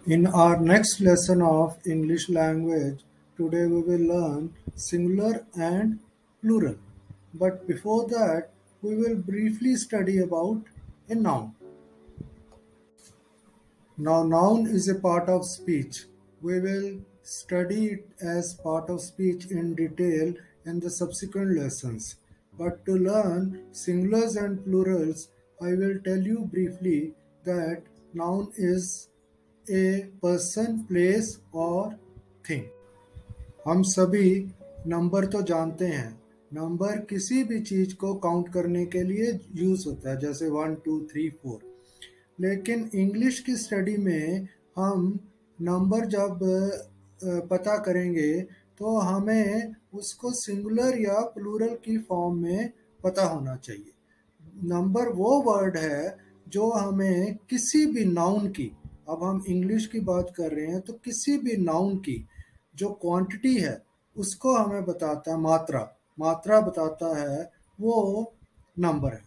In our next lesson of English language, today we will learn singular and plural. But before that, we will briefly study about a noun. Now, noun is a part of speech. We will study it as part of speech in detail in the subsequent lessons. But to learn singulars and plurals, I will tell you briefly that noun is a person, place और thing. हम सभी number तो जानते हैं। Number किसी भी चीज को काउंट करने के लिए यूज होता है, जैसे 1 2 3 4। लेकिन इंग्लिश की स्टडी में हम नंबर जब पता करेंगे तो हमें उसको सिंगुलर या प्लूरल की फॉर्म में पता होना चाहिए। नंबर वो वर्ड है जो हमें किसी भी नाउन की, अब हम इंग्लिश की बात कर रहे हैं तो किसी भी नाउन की जो क्वांटिटी है उसको हमें बताता है, मात्रा मात्रा बताता है, वो नंबर है।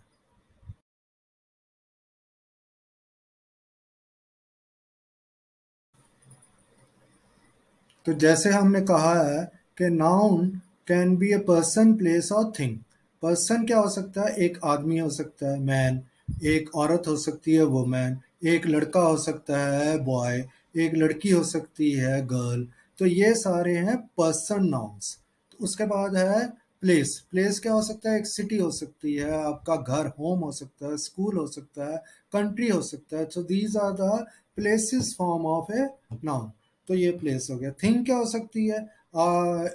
तो जैसे हमने कहा है कि noun can be a person, place और थिंग। पर्सन क्या हो सकता है? एक आदमी हो सकता है, मैन। एक औरत हो सकती है, वुमेन। एक लड़का हो सकता है, बॉय। एक लड़की हो सकती है, गर्ल। तो ये सारे हैं पर्सन नाउन्स। तो उसके बाद है प्लेस। प्लेस क्या हो सकता है? एक सिटी हो सकती है, आपका घर, होम हो सकता है, स्कूल हो सकता है, कंट्री हो सकता है। So these are the places form of a noun. तो ये प्लेस हो गया। थिंग क्या हो सकती है?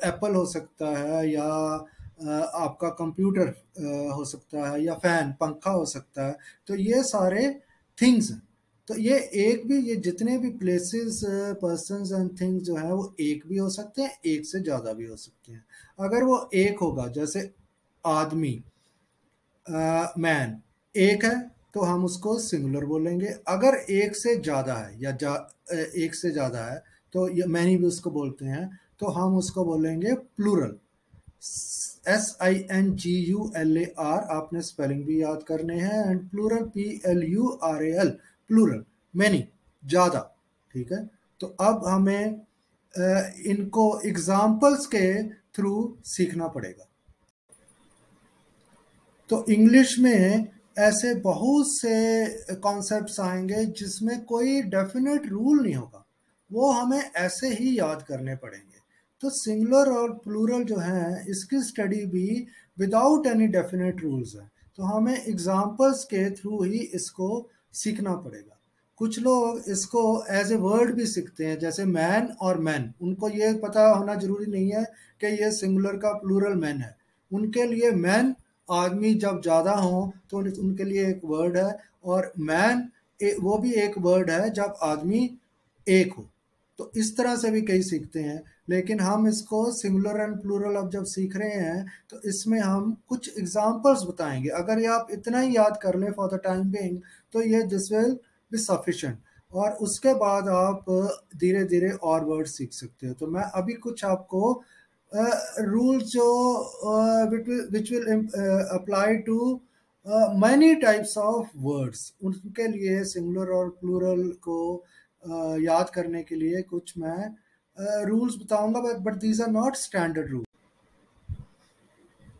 एप्पल हो सकता है, या आपका कंप्यूटर हो सकता है, या फैन, पंखा हो सकता है। तो ये सारे थिंग्स हैं। तो ये एक भी, ये जितने भी प्लेसेस, पर्सन्स एंड थिंग्स जो है वो एक भी हो सकते हैं, एक से ज़्यादा भी हो सकते हैं। अगर वो एक होगा, जैसे आदमी, मैन एक है, तो हम उसको सिंगुलर बोलेंगे। अगर एक से ज़्यादा है या एक से ज़्यादा है, तो मैनी भी उसको बोलते हैं, तो हम उसको बोलेंगे प्लूरल। SINGULAR, आपने स्पेलिंग भी याद करने हैं। And plural PLURAL, plural, many, ज़्यादा। ठीक है। तो अब हमें इनको एग्जाम्पल्स के थ्रू सीखना पड़ेगा। तो इंग्लिश में ऐसे बहुत से कॉन्सेप्ट्स आएंगे जिसमें कोई डेफिनेट रूल नहीं होगा, वो हमें ऐसे ही याद करने पड़ेंगे। तो सिंगुलर और प्लूरल जो है, इसकी स्टडी भी विदाउट एनी डेफिनेट रूल्स है। तो हमें एग्जाम्पल्स के थ्रू ही इसको सीखना पड़ेगा। कुछ लोग इसको एज ए वर्ड भी सीखते हैं, जैसे मैन और मैन। उनको ये पता होना जरूरी नहीं है कि ये सिंगुलर का प्लूरल मैन है। उनके लिए मैन, आदमी जब ज़्यादा हो तो उनके लिए एक वर्ड है। और मैन वो भी एक वर्ड है जब आदमी एक हो। तो इस तरह से भी कई सीखते हैं। लेकिन हम इसको सिंगुलर एंड प्लूरल अब जब सीख रहे हैं तो इसमें हम कुछ एग्जांपल्स बताएंगे। अगर ये आप इतना ही याद कर लें फॉर द टाइम बिंग, तो ये दिस विल बी सफिशिएंट। और उसके बाद आप धीरे धीरे और वर्ड सीख सकते हो। तो मैं अभी कुछ आपको रूल्स जो which will apply to many types of words, उनके लिए सिंगुलर और प्लूरल को याद करने के लिए कुछ मैं रूल्स बताऊंगा। But these are not standard rule.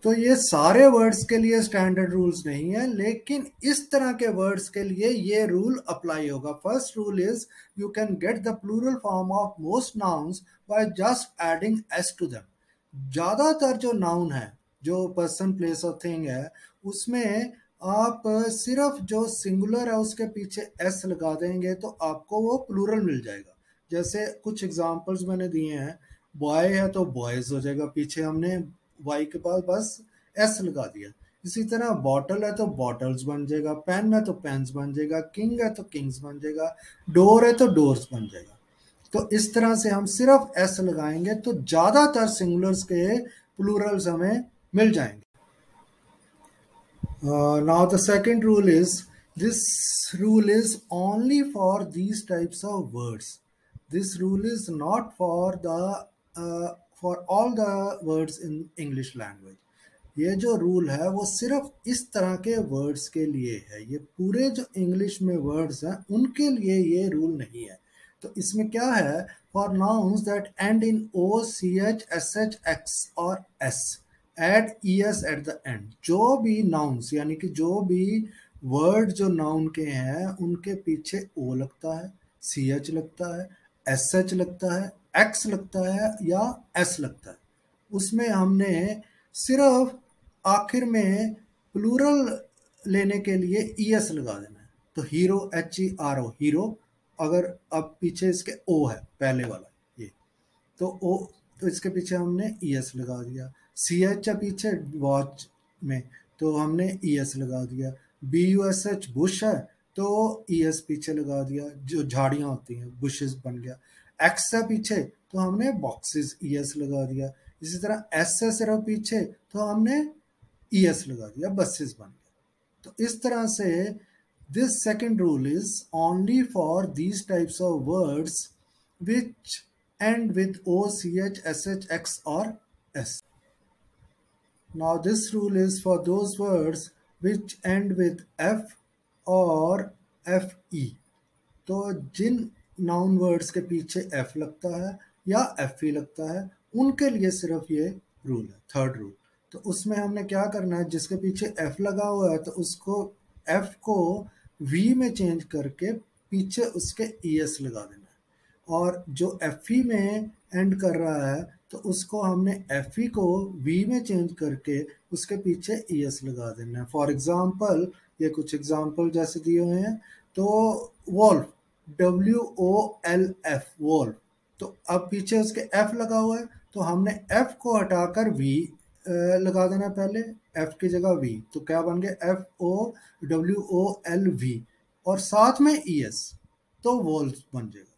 तो ये सारे वर्ड्स के लिए स्टैंडर्ड रूल्स नहीं है, लेकिन इस तरह के वर्ड्स के लिए ये रूल अप्लाई होगा। First rule is, you can get the plural form of most nouns by just adding S to them. ज्यादातर जो नाउन है, जो पर्सन, प्लेस और थिंग है, उसमें आप सिर्फ जो सिंगुलर है उसके पीछे एस लगा देंगे तो आपको वो प्लूरल मिल जाएगा। जैसे कुछ एग्जांपल्स मैंने दिए हैं। बॉय है तो बॉयज हो जाएगा, पीछे हमने वाई के पास बस एस लगा दिया। इसी तरह बॉटल है तो बॉटल्स बन जाएगा, पेन है तो पेन्स बन जाएगा, किंग है तो किंग्स बन जाएगा, डोर है तो डोर्स बन जाएगा। तो इस तरह से हम सिर्फ एस लगाएंगे तो ज्यादातर सिंगुलर्स के प्लूरल्स हमें मिल जाएंगे। Now the second rule is, this rule is only for these types of words. This rule is not for the for all the words in English language. ये जो रूल है वो सिर्फ इस तरह के वर्ड्स के लिए है। ये पूरे जो इंग्लिश में वर्ड्स हैं उनके लिए ये रूल नहीं है। तो इसमें क्या है, for nouns that end in O C H S H X और S add E S at the end, जो भी नाउन्स यानी कि जो भी वर्ड जो नाउन के हैं उनके पीछे ओ लगता है, सी एच लगता है, एस एच लगता है, एक्स लगता है या एस लगता है, उसमें हमने सिर्फ आखिर में प्लूरल लेने के लिए ई एस लगा देना है। तो hero, H E R O, hero, अगर अब पीछे इसके ओ है पहले वाला ये, तो ओ, तो इसके पीछे हमने ई एस लगा दिया। सी एच है पीछे वॉच में, तो हमने ई एस लगा दिया। B U S H bush है, तो ई एस पीछे लगा दिया, जो झाड़ियाँ होती हैं बुशेस बन गया। एक्स है पीछे, तो हमने बॉक्सेस ई एस लगा दिया। इसी तरह एस है सिर्फ पीछे, तो हमने ई एस लगा दिया, बसेस बन गया। तो इस तरह से this second rule is only for these types of words which end with O, CH, SH, X or S. Now this rule is for those words which end with F or FE. तो जिन noun words के पीछे F लगता है या FE लगता है उनके लिए सिर्फ ये रूल है, थर्ड रूल। तो उसमें हमने क्या करना है, जिसके पीछे F लगा हुआ है तो उसको F को V में चेंज करके पीछे उसके ES लगा देना है, और जो FE में एंड कर रहा है तो उसको हमने FE को V में चेंज करके उसके पीछे ES लगा देना है। फॉर एग्जाम्पल, ये कुछ एग्जाम्पल जैसे दिए हुए हैं, तो वॉल्फ, WOLF, वॉल्फ, तो अब पीछे उसके F लगा हुआ है तो हमने F को हटाकर V लगा देना पहले, F की जगह V, तो क्या बन गया FOWOLV, और साथ में ES, तो वॉल्फ बन जाएगा।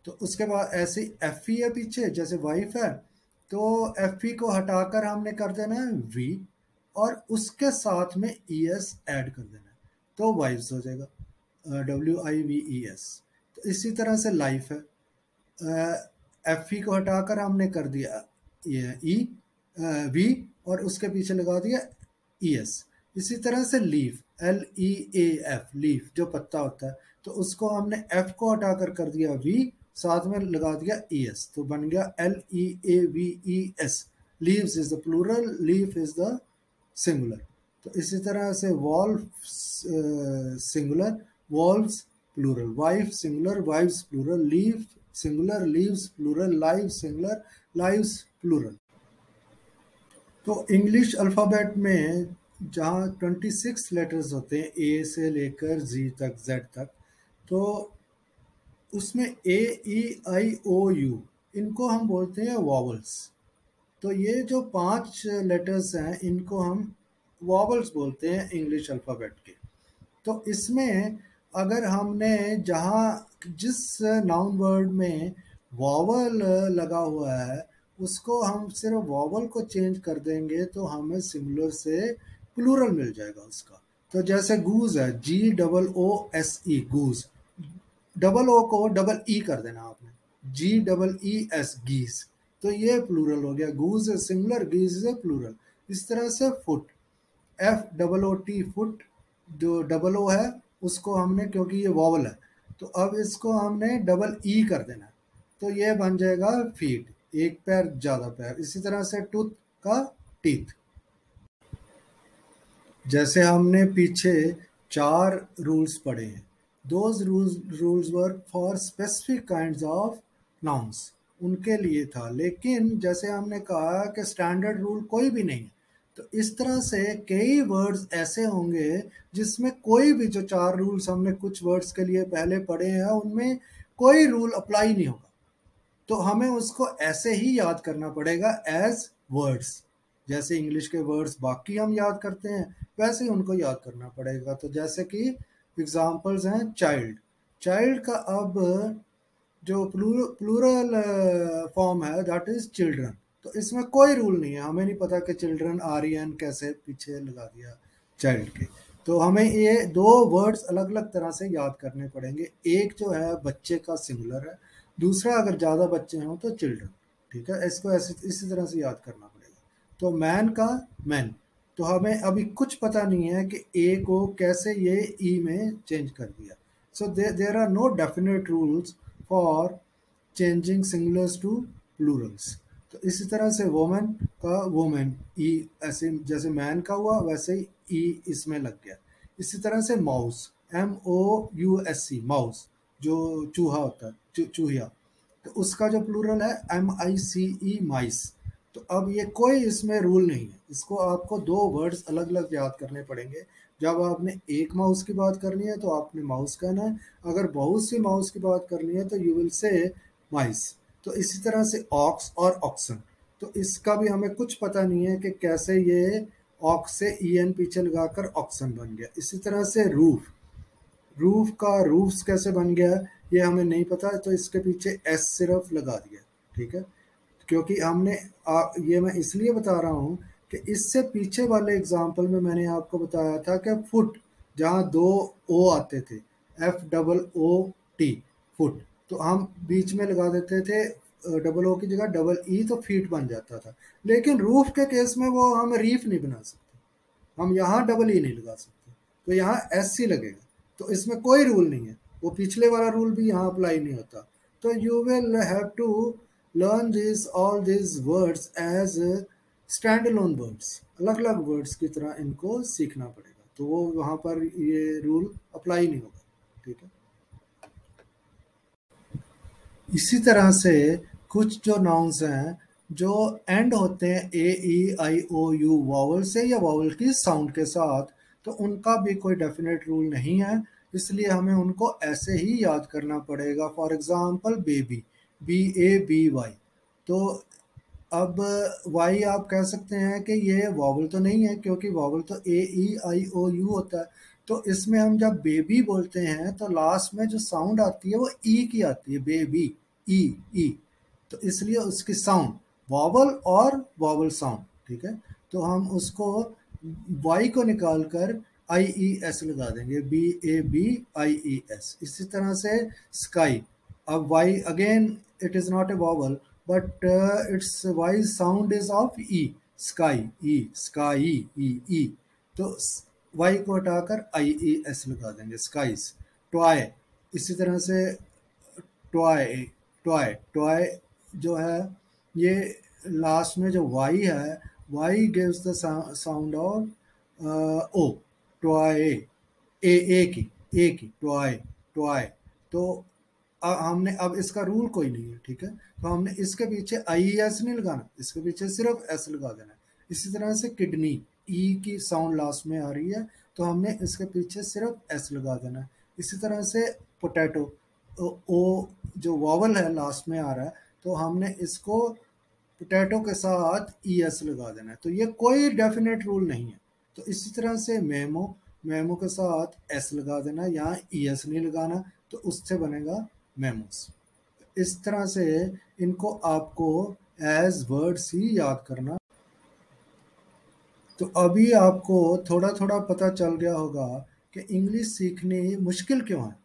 तो उसके बाद ऐसे FE है पीछे, जैसे वाइफ है, तो FE को हटाकर हमने कर देना है V, और उसके साथ में ES ऐड कर देना है, तो वाइफ्स हो जाएगा, WIVES। तो इसी तरह से लाइफ है, FE को हटाकर हमने कर दिया ये E, V, और उसके पीछे लगा दिया ES। इसी तरह से लीफ, LEAF, लीफ जो पत्ता होता है, तो उसको हमने F को हटाकर कर दिया V, साथ में लगा दिया ES, तो बन गया LEAVES। Leaves is the plural, leaf is the singular. तो इसी तरह से wolf singular, wolves plural, wife singular, wives plural, leaf singular, leaves plural, live singular, lives plural. तो इंग्लिश अल्फ़ाबेट में जहाँ 26 लेटर्स होते हैं, ए से लेकर जी तक, जेड तक, तो उसमें ए, ई, आई, ओ, यू, इनको हम बोलते हैं वॉवल्स। तो ये जो 5 लेटर्स हैं इनको हम वॉवल्स बोलते हैं इंग्लिश अल्फ़ाबेट के। तो इसमें अगर हमने जहाँ जिस नाउन वर्ड में वॉवल लगा हुआ है उसको हम सिर्फ वॉवल को चेंज कर देंगे तो हमें सिंगुलर से प्लूरल मिल जाएगा उसका। तो जैसे गूज है, GOOSE, गूज, डबल ओ को डबल ई कर देना आपने, GEES, गीज, तो ये प्लूरल हो गया। गूज सिंगुलर, गीज प्लूरल। इस तरह से फुट, FOOT, फुट, जो डबल ओ है उसको हमने, क्योंकि ये वॉवल है तो अब इसको हमने डबल ई कर देना, तो ये बन जाएगा फीट, एक पैर ज्यादा पैर। इसी तरह से टूथ का टीथ। जैसे हमने पीछे 4 रूल्स पढ़े हैं, those rules were for specific kinds of nouns, उनके लिए था, लेकिन जैसे हमने कहा कि स्टैंडर्ड रूल कोई भी नहीं है, तो इस तरह से कई वर्ड्स ऐसे होंगे जिसमें कोई भी, जो 4 रूल्स हमने कुछ वर्ड्स के लिए पहले पढ़े हैं उनमें कोई रूल अप्लाई नहीं होगा, तो हमें उसको ऐसे ही याद करना पड़ेगा एज वर्ड्स। जैसे इंग्लिश के वर्ड्स बाकी हम याद करते हैं वैसे ही उनको याद करना पड़ेगा। तो जैसे कि एग्जांपल्स हैं, चाइल्ड, चाइल्ड का अब जो प्लूरल फॉर्म है दैट इज चिल्ड्रन, तो इसमें कोई रूल नहीं है, हमें नहीं पता कि चिल्ड्रन REN कैसे पीछे लगा दिया चाइल्ड के। तो हमें ये 2 वर्ड्स अलग अलग तरह से याद करने पड़ेंगे, एक जो है बच्चे का सिंगुलर है, दूसरा अगर ज़्यादा बच्चे हों तो चिल्ड्रन, ठीक है, इसको ऐसे इसी तरह से याद करना पड़ेगा। तो मैन का मैन, तो हमें अभी कुछ पता नहीं है कि ए को कैसे ये ई में चेंज कर दिया, So there are no definite rules for changing singulars to plurals. तो इसी तरह से वोमेन का वोमेन ई, ऐसे जैसे मैन का हुआ वैसे ही ई इसमें लग गया। इसी तरह से माउस, MOUSE, माउस जो चूहा होता है, चूहिया, तो उसका जो प्लूरल है MICE, माइस। तो अब ये कोई इसमें रूल नहीं है, इसको आपको दो वर्ड्स अलग अलग याद करने पड़ेंगे। जब आपने एक माउस की बात करनी है तो आपने माउस कहना है, अगर बहुत सी माउस की बात करनी है तो यू विल से माइस। तो इसी तरह से ऑक्स और ऑक्सन, तो इसका भी हमें कुछ पता नहीं है कि कैसे ये ऑक्स से EN पीछे लगाकर ऑक्सन बन गया। इसी तरह से रूफ, रूफ का रूफ्स कैसे बन गया ये हमें नहीं पता, तो इसके पीछे एस सिर्फ लगा दिया। ठीक है, क्योंकि हमने ये मैं इसलिए बता रहा हूँ कि इससे पीछे वाले एग्जाम्पल में मैंने आपको बताया था कि फुट, जहाँ दो ओ आते थे, FOOT, फुट, तो हम बीच में लगा देते थे डबल ओ की जगह डबल ई, तो फीट बन जाता था। लेकिन रूफ के केस में वो हम रीफ नहीं बना सकते, हम यहाँ डबल ई नहीं लगा सकते, तो यहाँ SC लगेगा। तो इसमें कोई रूल नहीं है, वो पिछले वाला रूल भी यहाँ अप्लाई नहीं होता। तो you will have to learn this all this words as stand alone words, अलग अलग वर्ड्स की तरह इनको सीखना पड़ेगा, तो वो वहाँ पर ये रूल अप्लाई नहीं होगा। ठीक है, इसी तरह से कुछ जो नाउन्स हैं जो एंड होते हैं AEIOU वावल से या वावल की साउंड के साथ, तो उनका भी कोई डेफिनेट रूल नहीं है, इसलिए हमें उनको ऐसे ही याद करना पड़ेगा। फॉर एग्जांपल बेबी, BABY, तो अब वाई आप कह सकते हैं कि ये वावल तो नहीं है, क्योंकि वावल तो AEIOU होता है। तो इसमें हम जब बेबी बोलते हैं तो लास्ट में जो साउंड आती है वो ई की आती है, बेबी, ई, ई, तो इसलिए उसकी साउंड वावल और वावल साउंड। ठीक है, तो हम उसको वाई को निकाल कर IES लगा देंगे, BABIES। इसी तरह से स्काई, अब Y again it is not a vowel, but its y sound is of e, sky, e, sky, e, तो y को हटाकर IES लगा देंगे, skies। टॉय, इसी तरह से टॉय, टॉय, टॉय जो है ये लास्ट में जो y है, y gives the sound of o, toy, ए की टॉय, टॉय। तो हमने अब इसका रूल कोई नहीं है। ठीक है, तो हमने इसके पीछे IES नहीं लगाना, इसके पीछे सिर्फ S लगा देना है। इसी तरह से किडनी, ई की साउंड लास्ट में आ रही है, तो हमने इसके पीछे सिर्फ S लगा देना है। इसी तरह से पोटैटो, ओ जो वावल है लास्ट में आ रहा है, तो हमने इसको पोटैटो के साथ ES लगा देना है। तो ये कोई डेफिनेट रूल नहीं है। तो इसी तरह से मेमो, मेमो के साथ S लगा देना, यहाँ ES नहीं लगाना, तो उससे बनेगा मेमोस। इस तरह से इनको आपको एज वर्ड्स ही याद करना। तो अभी आपको थोड़ा थोड़ा पता चल गया होगा कि इंग्लिश सीखनी मुश्किल क्यों है,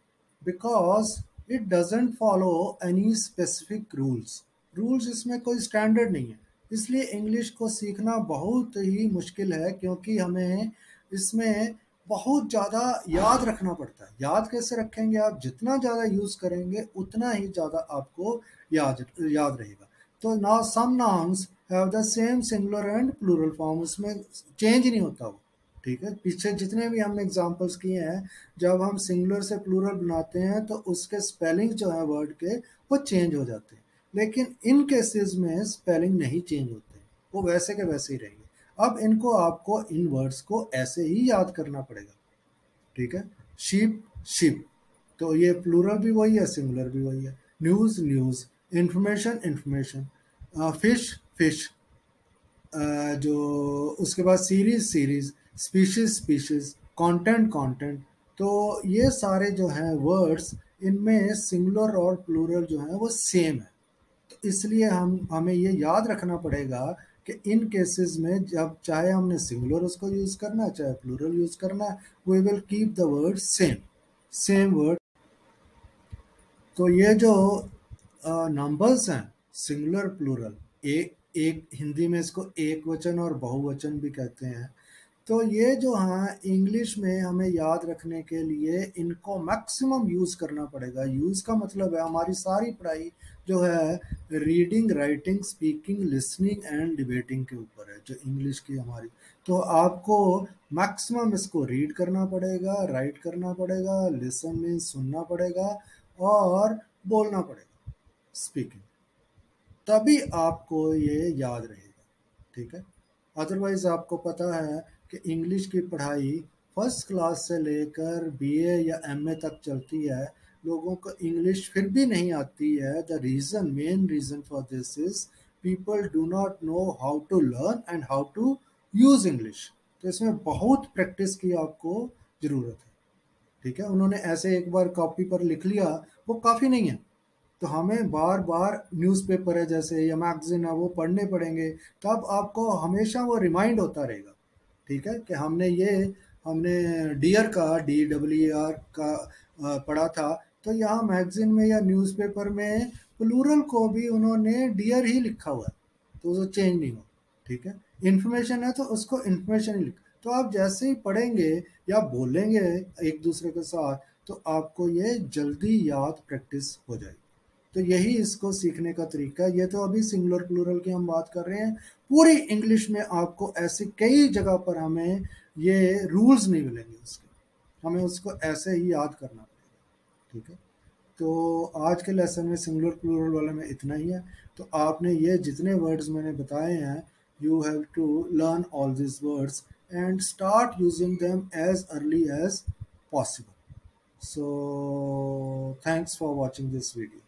because it doesn't follow any specific rules, rules इसमें कोई स्टैंडर्ड नहीं है, इसलिए इंग्लिश को सीखना बहुत ही मुश्किल है, क्योंकि हमें इसमें बहुत ज़्यादा याद रखना पड़ता है। याद कैसे रखेंगे, आप जितना ज़्यादा यूज़ करेंगे उतना ही ज़्यादा आपको याद याद रहेगा। तो ना some nouns have the same singular and plural form, उसमें चेंज नहीं होता वो। ठीक है, पीछे जितने भी हमने एग्जांपल्स किए हैं, जब हम सिंगुलर से प्लूरल बनाते हैं तो उसके स्पेलिंग जो है वर्ड के वो चेंज हो जाते हैं, लेकिन इन केसेस में स्पेलिंग नहीं चेंज होते, वो वैसे के वैसे ही रहेंगे। अब इनको आपको इन वर्ड्स को ऐसे ही याद करना पड़ेगा। ठीक है, शीप, शिप, तो ये प्लूरल भी वही है, सिंगुलर भी वही है। News, news, information, information, fish, fish, जो उसके बाद series, series, species, species, content, content. तो ये सारे जो हैं वर्ड्स, इनमें सिंगुलर और प्लूरल जो है वो सेम है। तो इसलिए हमें ये याद रखना पड़ेगा कि इन केसेस में जब चाहे हमने सिंगुलर उसको यूज़ करना है चाहे प्लूरल यूज़ करना है, we will keep the word same, same word. तो ये जो नंबर्स हैं, सिंगुलर, प्लूरल, एक एक हिंदी में इसको एक वचन और बहुवचन भी कहते हैं। तो ये जो हाँ इंग्लिश में हमें याद रखने के लिए इनको मैक्सिमम यूज़ करना पड़ेगा। यूज़ का मतलब है हमारी सारी पढ़ाई जो है reading, writing, speaking, listening and debating के ऊपर है, जो इंग्लिश की हमारी। तो आपको मैक्सिमम इसको रीड करना पड़ेगा, राइट करना पड़ेगा, लिसन मीन्स सुनना पड़ेगा, और बोलना पड़ेगा, स्पीकिंग। तभी आपको ये याद रहेगा, ठीक है। अदरवाइज आपको पता है कि इंग्लिश की पढ़ाई फर्स्ट क्लास से लेकर बीए या एमए तक चलती है, लोगों को इंग्लिश फिर भी नहीं आती है। The reason, main reason for this is people do not know how to learn and how to use English. तो इसमें बहुत प्रैक्टिस की आपको ज़रूरत है, ठीक है। उन्होंने ऐसे एक बार कॉपी पर लिख लिया वो काफ़ी नहीं है। तो हमें बार बार न्यूज़पेपर है जैसे या मैगजीन है वो पढ़ने पड़ेंगे, तब आपको हमेशा वो रिमाइंड होता रहेगा, ठीक है, कि हमने डियर का DEER का पढ़ा था। तो यहाँ मैगजीन में या न्यूज़पेपर में प्लूरल को भी उन्होंने डियर ही लिखा हुआ है, तो वो चेंज नहीं हो, ठीक है। इन्फॉर्मेशन है तो उसको इन्फॉर्मेशन ही लिख। तो आप जैसे ही पढ़ेंगे या बोलेंगे एक दूसरे के साथ, तो आपको ये जल्दी याद प्रैक्टिस हो जाएगी। तो यही इसको सीखने का तरीका है। ये तो अभी सिंगुलर प्लूरल की हम बात कर रहे हैं। पूरी इंग्लिश में आपको ऐसे कई जगह पर हमें ये रूल्स नहीं मिलेंगे उसके, हमें उसको ऐसे ही याद करना पड़ेगा, ठीक है। तो आज के लेसन में सिंगुलर प्लूरल वाले में इतना ही है। तो आपने ये जितने वर्ड्स मैंने बताए हैं, you have to learn all this words and start using them as early as possible. So thanks for watching this video.